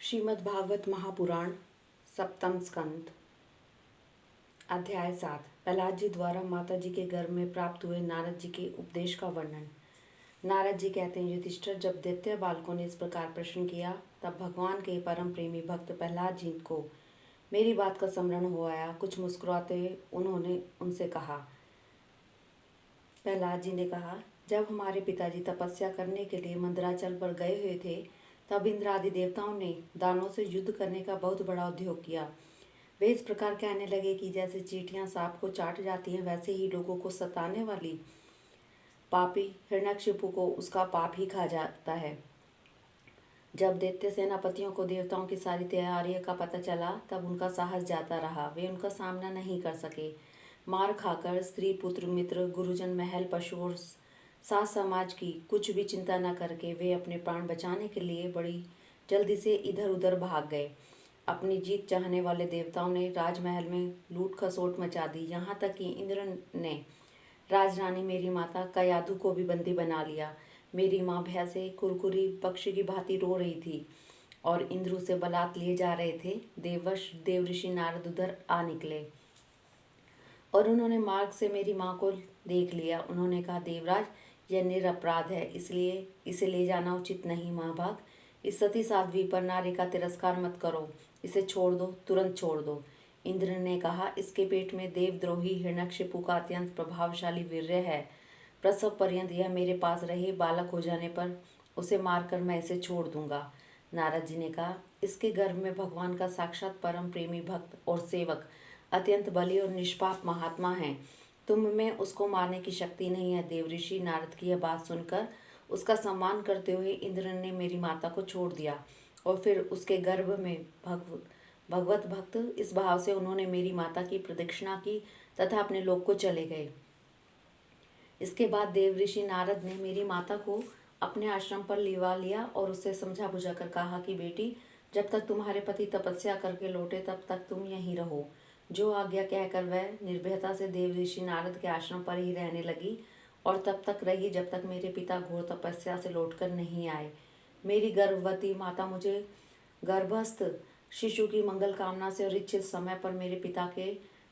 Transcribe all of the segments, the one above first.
श्रीमद् भागवत महापुराण सप्तम स्कंद अध्याय 7 प्रहलाद जी द्वारा माता जी के गर्भ में प्राप्त हुए नारद जी के उपदेश का वर्णन। नारद जी कहते हैं, युधिष्ठिर, जब दैत्य बालकों ने इस प्रकार प्रश्न किया तब भगवान के परम प्रेमी भक्त प्रहलाद जी को मेरी बात का स्मरण हो आया। कुछ मुस्कुराते हुए उन्होंने उनसे कहा, प्रहलाद जी ने कहा, जब हमारे पिताजी तपस्या करने के लिए मंदराचल पर गए हुए थे तब इंद्र आदि देवताओं ने दानवों से युद्ध करने का बहुत बड़ा उद्योग किया। वे इस प्रकार कहने लगे कि जैसे चींटियां सांप को चाट जाती हैं, वैसे ही लोगों को सताने वाली पापी हिरण्यकशिपु को उसका पाप ही खा जाता है। जब दैत्य सेनापतियों को देवताओं की सारी तैयारियों का पता चला तब उनका साहस जाता रहा। वे उनका सामना नहीं कर सके। मार खाकर स्त्री पुत्र मित्र गुरुजन महल पशु और सास समाज की कुछ भी चिंता न करके वे अपने प्राण बचाने के लिए बड़ी जल्दी से इधर उधर भाग गए। अपनी जीत चाहने वाले देवताओं ने राजमहल में लूट खसोट मचा दी। यहाँ तक कि इंद्र ने राजरानी मेरी माता कयाधु को भी बंदी बना लिया। मेरी माँ भय से कुरकुरी पक्षी की भांति रो रही थी और इंद्र उसे बलात् लिए जा रहे थे। देववश देवऋषि नारद उधर आ निकले और उन्होंने मार्ग से मेरी माँ को देख लिया। उन्होंने कहा, देवराज, यह निरपराध है, इसलिए इसे ले जाना उचित नहीं। महाभाग, इस सती साध्वी पर नारी का तिरस्कार मत करो, इसे छोड़ दो, तुरंत छोड़ दो। इंद्र ने कहा, इसके पेट में देवद्रोही हिरण्यकशिपु का अत्यंत प्रभावशाली वीर्य है। प्रसव पर्यंत यह मेरे पास रहे, बालक हो जाने पर उसे मारकर मैं इसे छोड़ दूंगा। नारद जी ने कहा, इसके गर्भ में भगवान का साक्षात परम प्रेमी भक्त और सेवक अत्यंत बली और निष्पाप महात्मा हैं। तुम में उसको मारने की शक्ति नहीं है। देवऋषि नारद की यह बात सुनकर उसका सम्मान करते हुए इंद्र ने मेरी माता को छोड़ दिया और फिर उसके गर्भ में भगवत भक्त इस भाव से उन्होंने मेरी माता की प्रदक्षिणा की तथा अपने लोक को चले गए। इसके बाद देवऋषि नारद ने मेरी माता को अपने आश्रम पर लिवा लिया और उससे समझा बुझा कर कहा कि बेटी, जब तक तुम्हारे पति तपस्या करके लौटे तब तक तुम यहीं रहो। जो आज्ञा कहकर वह निर्भयता से देवऋषि नारद के आश्रम पर ही रहने लगी और तब तक रही जब तक मेरे पिता घोर तपस्या से लौटकर नहीं आए। मेरी गर्भवती माता मुझे गर्भस्थ शिशु की मंगल कामना से और इच्छित समय पर मेरे पिता के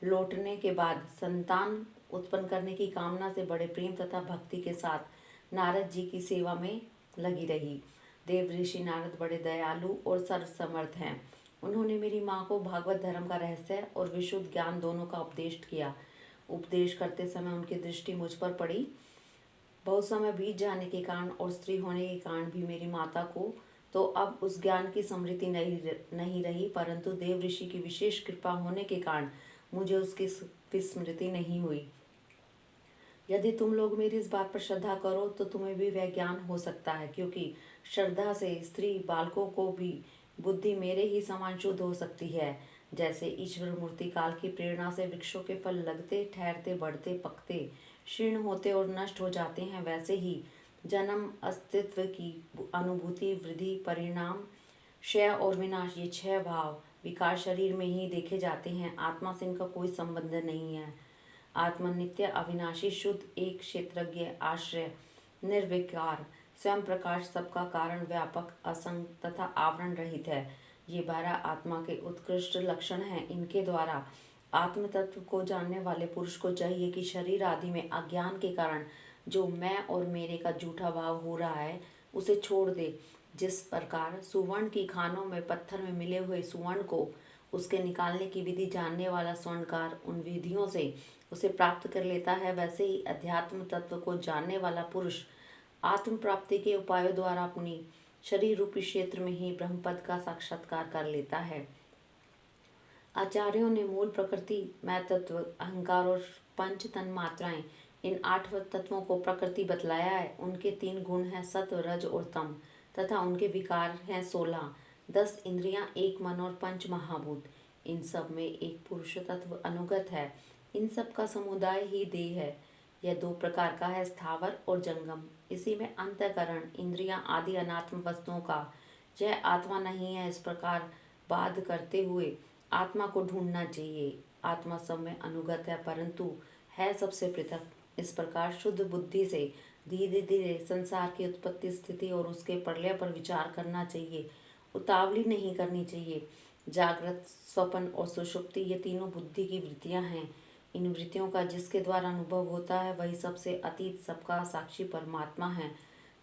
लौटने के बाद संतान उत्पन्न करने की कामना से बड़े प्रेम तथा भक्ति के साथ नारद जी की सेवा में लगी रही। देवऋषि नारद बड़े दयालु और सर्वसमर्थ हैं। उन्होंने मेरी माँ को भागवत धर्म का रहस्य और विशुद्ध ज्ञान दोनों का उपदेश किया। उपदेश करते समय उनकी दृष्टि मुझ पर पड़ी। बहुत समय बीत जाने के कारण और स्त्री होने के कारण भी मेरी माता को तो अब उस ज्ञान की स्मृति नहीं रही, परंतु देव ऋषि की विशेष कृपा होने के कारण मुझे उसकी विस्मृति नहीं हुई। यदि तुम लोग मेरी इस बात पर श्रद्धा करो तो तुम्हें भी वह ज्ञान हो सकता है, क्योंकि श्रद्धा से स्त्री बालकों को भी बुद्धि मेरे ही समान शुद्ध हो सकती है। जैसे ईश्वर मूर्ति काल की प्रेरणा से वृक्षों के फल लगते, ठहरते, बढ़ते, पकते, क्षीण होते और नष्ट हो जाते हैं, वैसे ही जन्म, अस्तित्व की अनुभूति, वृद्धि, परिणाम, क्षय और विनाश, ये 6 भाव विकार शरीर में ही देखे जाते हैं। आत्मा से इनका कोई संबंध नहीं है। आत्मा नित्य, अविनाशी, शुद्ध, एक क्षेत्रज्ञ, आश्रय, निर्विकार, स्वयं प्रकाश, सबका कारण, व्यापक, असंग तथा आवरण रहित है। ये 12 आत्मा के उत्कृष्ट लक्षण हैं। इनके द्वारा आत्म तत्व को जानने वाले पुरुष को चाहिए कि शरीर आदि में अज्ञान के कारण जो मैं और मेरे का झूठा भाव हो रहा है उसे छोड़ दे। जिस प्रकार सुवर्ण की खानों में पत्थर में मिले हुए सुवर्ण को उसके निकालने की विधि जानने वाला स्वर्णकार उन विधियों से उसे प्राप्त कर लेता है, वैसे ही अध्यात्म तत्व को जानने वाला पुरुष आत्म प्राप्ति के उपायों द्वारा अपनी शरीर रूपी क्षेत्र में ही ब्रह्मपद का साक्षात्कार कर लेता है। आचार्यों ने मूल प्रकृति, मैं तत्व, अहंकार और पंच तन मात्राएं, इन 8 तत्वों को प्रकृति बतलाया है। उनके 3 गुण हैं, सत्व, रज और तम, तथा उनके विकार हैं 16, 10 इंद्रियां, 1 मन और 5 महाभूत। इन सब में एक पुरुष तत्व अनुगत है। इन सब का समुदाय ही देह है। यह 2 प्रकार का है, स्थावर और जंगम। इसी में अंतःकरण, इंद्रियां आदि अनात्म वस्तुओं का यह आत्मा नहीं है, इस प्रकार बाध करते हुए आत्मा को ढूंढना चाहिए। आत्मा सब में अनुगत है, परंतु है सबसे पृथक। इस प्रकार शुद्ध बुद्धि से धीरे धीरे संसार की उत्पत्ति, स्थिति और उसके प्रलय पर विचार करना चाहिए उतावली नहीं करनी चाहिए। जागृत, स्वप्न और सुषुप्ति ये तीनों बुद्धि की वृत्तियां हैं। इन वृत्तियों का जिसके द्वारा अनुभव होता है वही सबसे अतीत, सबका साक्षी परमात्मा है।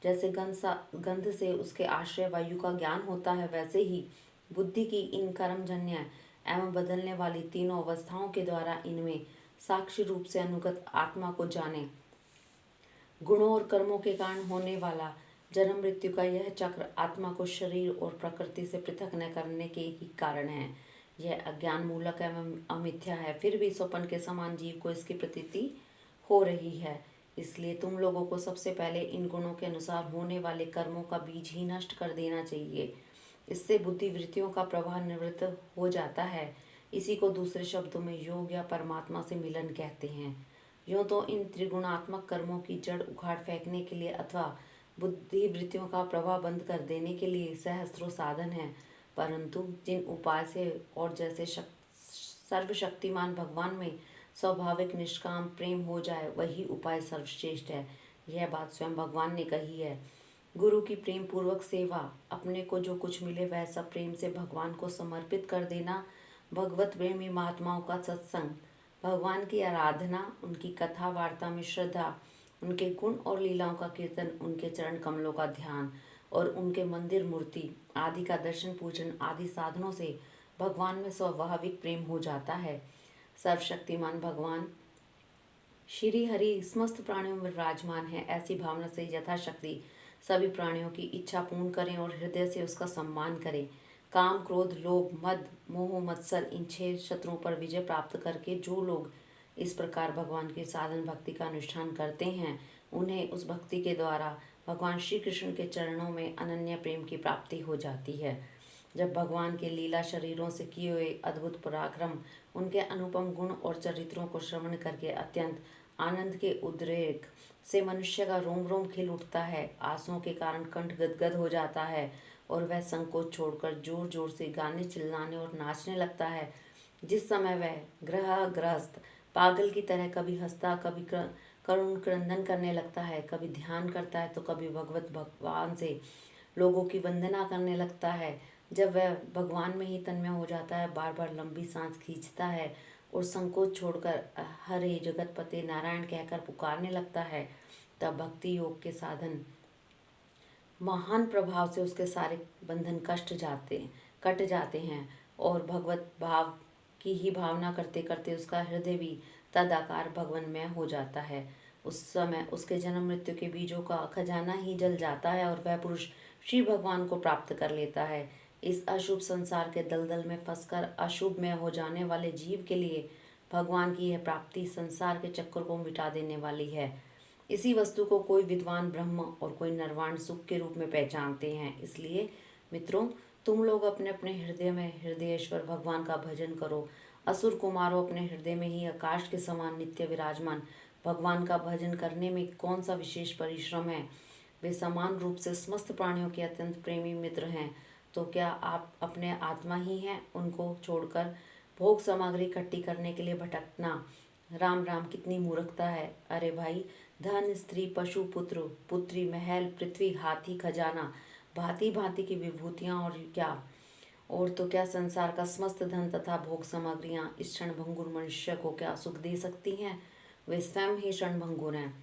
जैसे गंध से उसके आश्रय वायु का ज्ञान होता है, वैसे ही बुद्धि की इन कर्मजन्य एवं बदलने वाली तीनों अवस्थाओं के द्वारा इनमें साक्षी रूप से अनुगत आत्मा को जाने। गुणों और कर्मों के कारण होने वाला जन्म मृत्यु का यह चक्र आत्मा को शरीर और प्रकृति से पृथक न करने के ही कारण है। यह अज्ञान मूलक एवं अमिथ्या है, फिर भी स्वप्न के समान जीव को इसकी प्रतीति हो रही है। इसलिए तुम लोगों को सबसे पहले इन गुणों के अनुसार होने वाले कर्मों का बीज ही नष्ट कर देना चाहिए। इससे बुद्धि वृत्तियों का प्रवाह निवृत्त हो जाता है। इसी को दूसरे शब्दों में योग या परमात्मा से मिलन कहते हैं। यूँ तो इन त्रिगुणात्मक कर्मों की जड़ उखाड़ फेंकने के लिए अथवा बुद्धि वृत्तियों का प्रवाह बंद कर देने के लिए सहस्त्रों साधन हैं, परंतु जिन उपाय से और जैसे सर्वशक्तिमान भगवान में स्वाभाविक निष्काम प्रेम हो जाए वही उपाय सर्वश्रेष्ठ है। यह बात स्वयं भगवान ने कही है। गुरु की प्रेम पूर्वक सेवा, अपने को जो कुछ मिले वह सब प्रेम से भगवान को समर्पित कर देना, भगवत प्रेमी महात्माओं का सत्संग, भगवान की आराधना, उनकी कथा वार्ता में श्रद्धा, उनके गुण और लीलाओं का कीर्तन, उनके चरण कमलों का ध्यान और उनके मंदिर मूर्ति आदि का दर्शन पूजन आदि साधनों से भगवान में स्वाभाविक प्रेम हो जाता है। सर्वशक्तिमान भगवान श्री हरि समस्त प्राणियों में विराजमान है, ऐसी भावना से यथाशक्ति सभी प्राणियों की इच्छा पूर्ण करें और हृदय से उसका सम्मान करें। काम, क्रोध, लोभ, मद, मोह, मत्सर इन 6 शत्रुओं पर विजय प्राप्त करके जो लोग इस प्रकार भगवान के साधन भक्ति का अनुष्ठान करते हैं, उन्हें उस भक्ति के द्वारा भगवान श्री कृष्ण के चरणों में अनन्य प्रेम की प्राप्ति हो जाती है। जब भगवान के लीला शरीरों से किए हुए अद्भुत पराक्रम, उनके अनुपम गुण और चरित्रों को श्रवण करके अत्यंत आनंद के उद्रेक से मनुष्य का रोम रोम खिल उठता है, आंसुओं के कारण कंठ गदगद हो जाता है और वह संकोच छोड़कर जोर जोर से गाने, चिल्लाने और नाचने लगता है। जिस समय वह ग्रहस्थ पागल की तरह कभी हंसता, कभी करुण क्रंदन करने लगता है, कभी ध्यान करता है तो कभी भगवान से लोगों की वंदना करने लगता है। जब वह भगवान में ही तन्मय हो जाता है, बार बार लंबी सांस खींचता है और संकोच छोड़कर हरे जगतपते नारायण कहकर पुकारने लगता है, तब भक्ति योग के साधन महान प्रभाव से उसके सारे बंधन कट जाते हैं और भगवत भाव की ही भावना करते करते उसका हृदय भी तदाकार भगवनमय हो जाता है। उस समय उसके जन्म मृत्यु के बीजों का खजाना ही जल जाता है और वह पुरुष श्री भगवान को प्राप्त कर लेता है। इस अशुभ संसार के दलदल में फंसकर अशुभ में हो जाने वाले जीव के लिए भगवान की यह प्राप्ति संसार के चक्कर को मिटा देने वाली है। इसी वस्तु को कोई विद्वान ब्रह्म और कोई नरवाण सुख के रूप में पहचानते हैं। इसलिए मित्रों, तुम लोग अपने अपने हृदय में हृदयेश्वर भगवान का भजन करो। असुर कुमारों, अपने हृदय में ही आकाश के समान नित्य विराजमान भगवान का भजन करने में कौन सा विशेष परिश्रम है। वे समान रूप से समस्त प्राणियों के अत्यंत प्रेमी मित्र हैं। तो क्या आप अपने आत्मा ही हैं? उनको छोड़कर भोग सामग्री इकट्ठी करने के लिए भटकना राम राम कितनी मूर्खता है। अरे भाई, धन, स्त्री, पशु, पुत्र, पुत्री, महल, पृथ्वी, हाथी, खजाना, भांति भांति की विभूतियाँ और तो क्या संसार का समस्त धन तथा भोग सामग्रियाँ इस क्षणभंगुर मनुष्य को क्या सुख दे सकती हैं? वे स्वयं ही क्षणभंगुर हैं।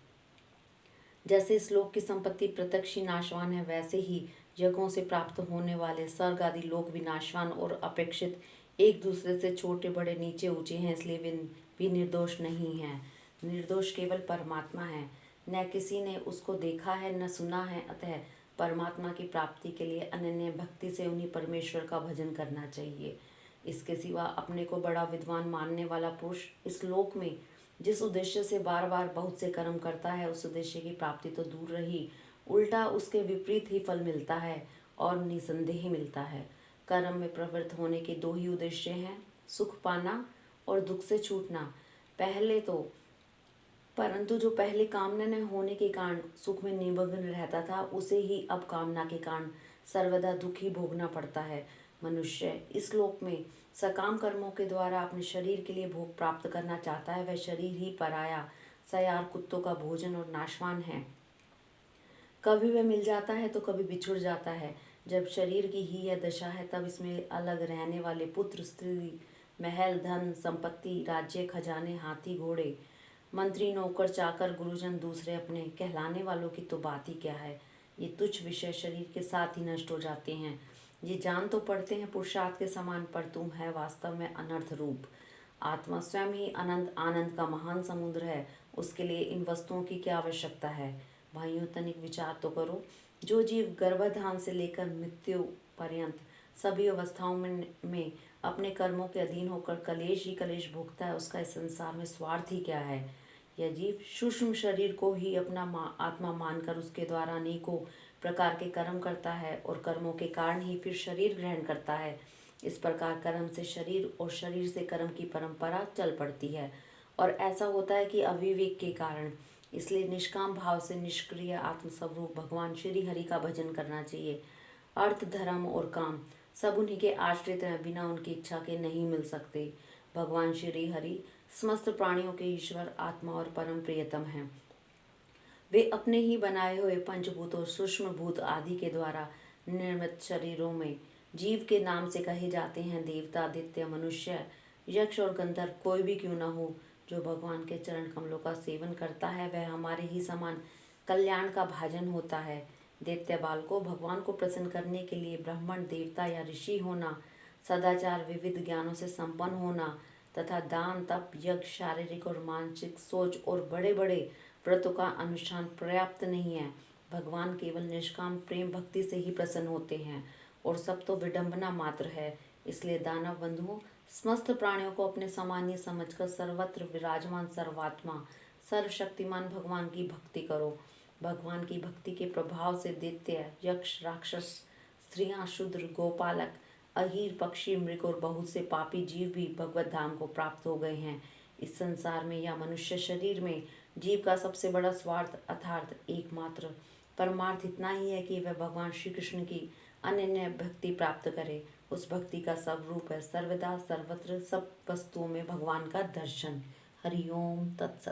जैसे इस लोक की संपत्ति प्रत्यक्ष ही नाशवान है, वैसे ही यज्ञों से प्राप्त होने वाले स्वर्ग आदि लोक भी नाशवान और अपेक्षित एक दूसरे से छोटे बड़े नीचे ऊंचे हैं। इसलिए वे भी निर्दोष नहीं हैं। निर्दोष केवल परमात्मा है। न किसी ने उसको देखा है न सुना है। अतः परमात्मा की प्राप्ति के लिए अनन्य भक्ति से उन्हीं परमेश्वर का भजन करना चाहिए। इसके सिवा अपने को बड़ा विद्वान मानने वाला पुरुष इस लोक में जिस उद्देश्य से बार बार बहुत से कर्म करता है, उस उद्देश्य की प्राप्ति तो दूर रही, उल्टा उसके विपरीत ही फल मिलता है और निसंदेह मिलता है। कर्म में प्रवृत्त होने के 2 ही उद्देश्य हैं, सुख पाना और दुख से छूटना। परंतु जो पहले कामना न होने के कारण सुख में निमग्न रहता था, उसे ही अब कामना के कारण सर्वदा दुख ही भोगना पड़ता है। मनुष्य इस लोक में सकाम कर्मों के द्वारा अपने शरीर के लिए भोग प्राप्त करना चाहता है। वह शरीर ही पराया, सयार कुत्तों का भोजन और नाशवान है। कभी वह मिल जाता है तो कभी बिछुड़ जाता है। जब शरीर की ही यह दशा है, तब इसमें अलग रहने वाले पुत्र, स्त्री, महल, धन, संपत्ति, राज्य, खजाने, हाथी, घोड़े, मंत्री, नौकर, चाकर, गुरुजन, दूसरे अपने कहलाने वालों की तो बात ही क्या है। ये तुच्छ विषय शरीर के साथ ही नष्ट हो जाते हैं। ये जान तो पड़ते हैं पुरुषार्थ के समान, पर तुम है वास्तव में अनर्थ रूप। आत्मा स्वयं ही अनंत आनंद का महान समुद्र है। उसके लिए इन वस्तुओं की क्या आवश्यकता है। भाइयों, तनिक विचार तो करो। जो जीव गर्भाधान से लेकर मृत्यु पर्यंत सभी अवस्थाओं में अपने कर्मों के अधीन होकर कलेश ही कलेश भोगता है, उसका इस संसार में स्वार्थ ही क्या है। यह जीव सूक्ष्म शरीर को ही अपना आत्मा मानकर उसके द्वारा अनेकों प्रकार के कर्म करता है और कर्मों के कारण ही फिर शरीर ग्रहण करता है। इस प्रकार कर्म से शरीर और शरीर से कर्म की परंपरा चल पड़ती है, और ऐसा होता है कि अविवेक के कारण। इसलिए निष्काम भाव से निष्क्रिय आत्मस्वरूप भगवान श्री हरि का भजन करना चाहिए। अर्थ, धर्म और काम सब उन्हीं के आश्रित हैं, बिना उनकी इच्छा के नहीं मिल सकते। भगवान श्री हरि समस्त प्राणियों के ईश्वर, आत्मा और परम प्रियतम हैं। वे अपने ही बनाए हुए पंचभूतों, सूक्ष्म भूत आदि के द्वारा निर्मित शरीरों में जीव के नाम से कहे जाते हैं। देवता, दैत्य, मनुष्य, यक्ष और गंधर्व कोई भी क्यों न हो, जो भगवान के चरण कमलों का सेवन करता है, वह हमारे ही समान कल्याण का भाजन होता है। दैत्य बाल को भगवान को प्रसन्न करने के लिए ब्राह्मण, देवता या ऋषि होना, सदाचार, विविध ज्ञानों से संपन्न होना तथा दान, तप, यज्ञ, शारीरिक और मानसिक सोच और बड़े बड़े व्रतों का अनुष्ठान पर्याप्त नहीं है। भगवान केवल निष्काम प्रेम भक्ति से ही प्रसन्न होते हैं, और सब तो विडंबना मात्र है। इसलिए दानव बंधुओं, समस्त प्राणियों को अपने समान ही समझकर सर्वत्र विराजमान सर्वात्मा सर्वशक्तिमान भगवान की भक्ति करो। भगवान की भक्ति के प्रभाव से दैत्य, यक्ष, राक्षस, स्त्रियां, शूद्र, गोपालक, अहीर, पक्षी, मृग और बहुत से पापी जीव भी भगवत धाम को प्राप्त हो गए हैं। इस संसार में या मनुष्य शरीर में जीव का सबसे बड़ा स्वार्थ अर्थात एकमात्र परमार्थ इतना ही है कि वह भगवान श्री कृष्ण की अनन्य भक्ति प्राप्त करे। उस भक्ति का सब रूप है सर्वदा सर्वत्र सब वस्तुओं में भगवान का दर्शन। हरि ओम तत्सत।